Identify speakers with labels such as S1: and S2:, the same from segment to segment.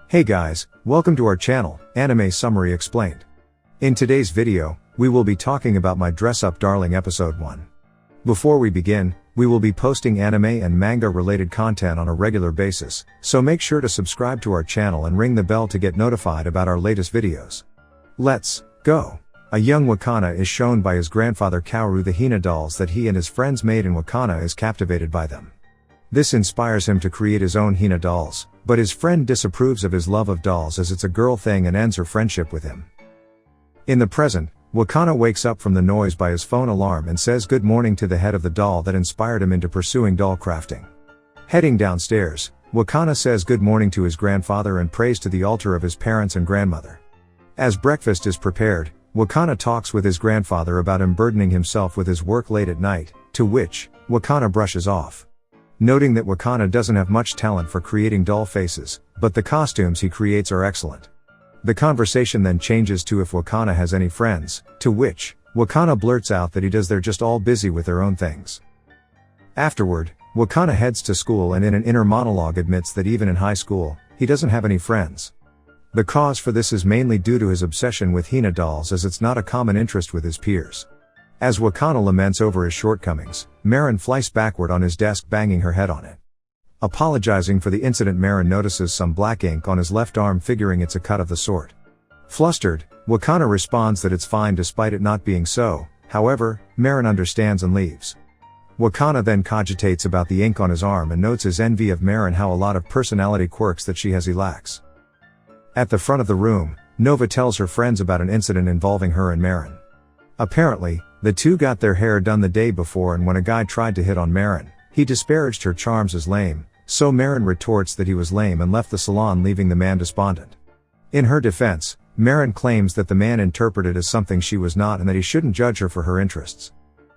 S1: Hey guys, welcome to our channel, Anime Summary Explained. In today's video, we will be talking about my Dress Up Darling episode 1. Before we begin, we will be posting anime and manga related content on a regular basis, so make sure to subscribe to our channel and ring the bell to get notified about our latest videos. Let's go! A young Wakana is shown by his grandfather Kaoru the Hina dolls that he and his friends made, and Wakana is captivated by them. This inspires him to create his own Hina dolls, but his friend disapproves of his love of dolls as it's a girl thing and ends her friendship with him. In the present, Wakana wakes up from the noise by his phone alarm and says good morning to the head of the doll that inspired him into pursuing doll crafting. Heading downstairs, Wakana says good morning to his grandfather and prays to the altar of his parents and grandmother. As breakfast is prepared, Wakana talks with his grandfather about unburdening himself with his work late at night, to which Wakana brushes off. Noting that Wakana doesn't have much talent for creating doll faces, but the costumes he creates are excellent. The conversation then changes to if Wakana has any friends, to which Wakana blurts out that he does, they're just all busy with their own things. Afterward, Wakana heads to school and in an inner monologue admits that even in high school, he doesn't have any friends. The cause for this is mainly due to his obsession with Hina dolls, as it's not a common interest with his peers. As Wakana laments over his shortcomings, Marin flies backward on his desk, banging her head on it. Apologizing for the incident, Marin notices some black ink on his left arm, figuring it's a cut of the sort. Flustered, Wakana responds that it's fine despite it not being so. However, Marin understands and leaves. Wakana then cogitates about the ink on his arm and notes his envy of Marin, how a lot of personality quirks that she has he lacks. At the front of the room, Nova tells her friends about an incident involving her and Marin. Apparently, the two got their hair done the day before, and when a guy tried to hit on Marin, he disparaged her charms as lame, so Marin retorts that he was lame and left the salon, leaving the man despondent. In her defense, Marin claims that the man interpreted as something she was not and that he shouldn't judge her for her interests.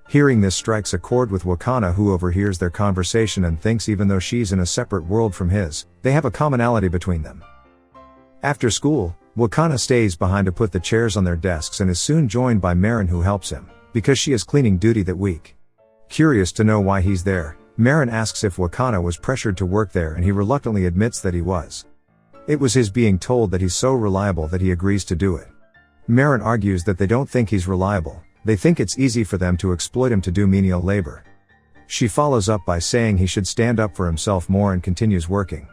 S1: Hearing this strikes a chord with Wakana, who overhears their conversation and thinks even though she's in a separate world from his, they have a commonality between them. After school, Wakana stays behind to put the chairs on their desks and is soon joined by Marin, who helps him, because she has cleaning duty that week. Curious to know why he's there, Marin asks if Wakana was pressured to work there, and he reluctantly admits that he was. It was his being told that he's so reliable that he agrees to do it. Marin argues that they don't think he's reliable, they think it's easy for them to exploit him to do menial labor. She follows up by saying he should stand up for himself more and continues working.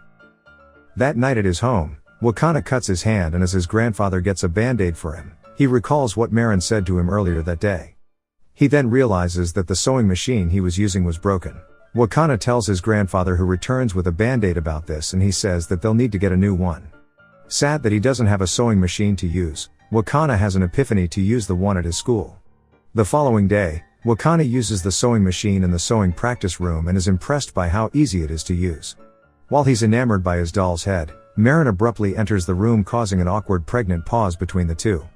S1: That night at his home, Wakana cuts his hand, and as his grandfather gets a band-aid for him, he recalls what Marin said to him earlier that day. He then realizes that the sewing machine he was using was broken. Wakana tells his grandfather, who returns with a band-aid about this, and he says that they'll need to get a new one. Sad that he doesn't have a sewing machine to use, Wakana has an epiphany to use the one at his school. The following day, Wakana uses the sewing machine in the sewing practice room and is impressed by how easy it is to use. While he's enamored by his doll's head, Marin abruptly enters the room, causing an awkward pregnant pause between the two.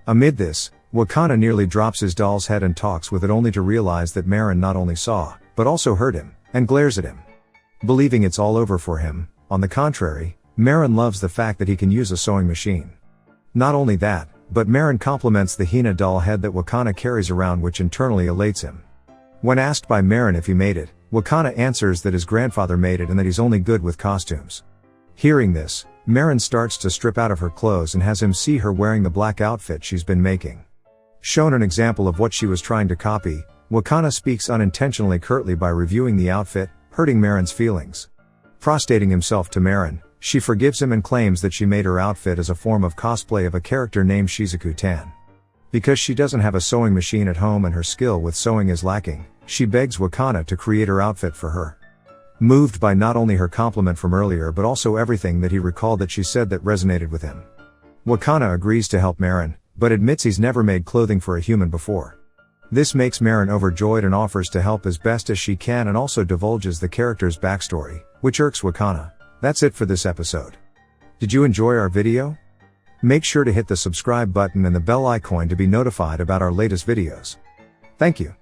S1: Amid this, Wakana nearly drops his doll's head and talks with it, only to realize that Marin not only saw, but also heard him, and glares at him. Believing it's all over for him, on the contrary, Marin loves the fact that he can use a sewing machine. Not only that, but Marin compliments the Hina doll head that Wakana carries around, which internally elates him. When asked by Marin if he made it, Wakana answers that his grandfather made it and that he's only good with costumes. Hearing this, Marin starts to strip out of her clothes and has him see her wearing the black outfit she's been making. Shown an example of what she was trying to copy, Wakana speaks unintentionally curtly by reviewing the outfit, hurting Marin's feelings. Prostrating himself to Marin, she forgives him and claims that she made her outfit as a form of cosplay of a character named Shizuku-tan. Because she doesn't have a sewing machine at home and her skill with sewing is lacking, she begs Wakana to create her outfit for her. Moved by not only her compliment from earlier but also everything that he recalled that she said that resonated with him, Wakana agrees to help Marin, but admits he's never made clothing for a human before. This makes Marin overjoyed and offers to help as best as she can, and also divulges the character's backstory, which irks Wakana. That's it for this episode. Did you enjoy our video? Make sure to hit the subscribe button and the bell icon to be notified about our latest videos. Thank you.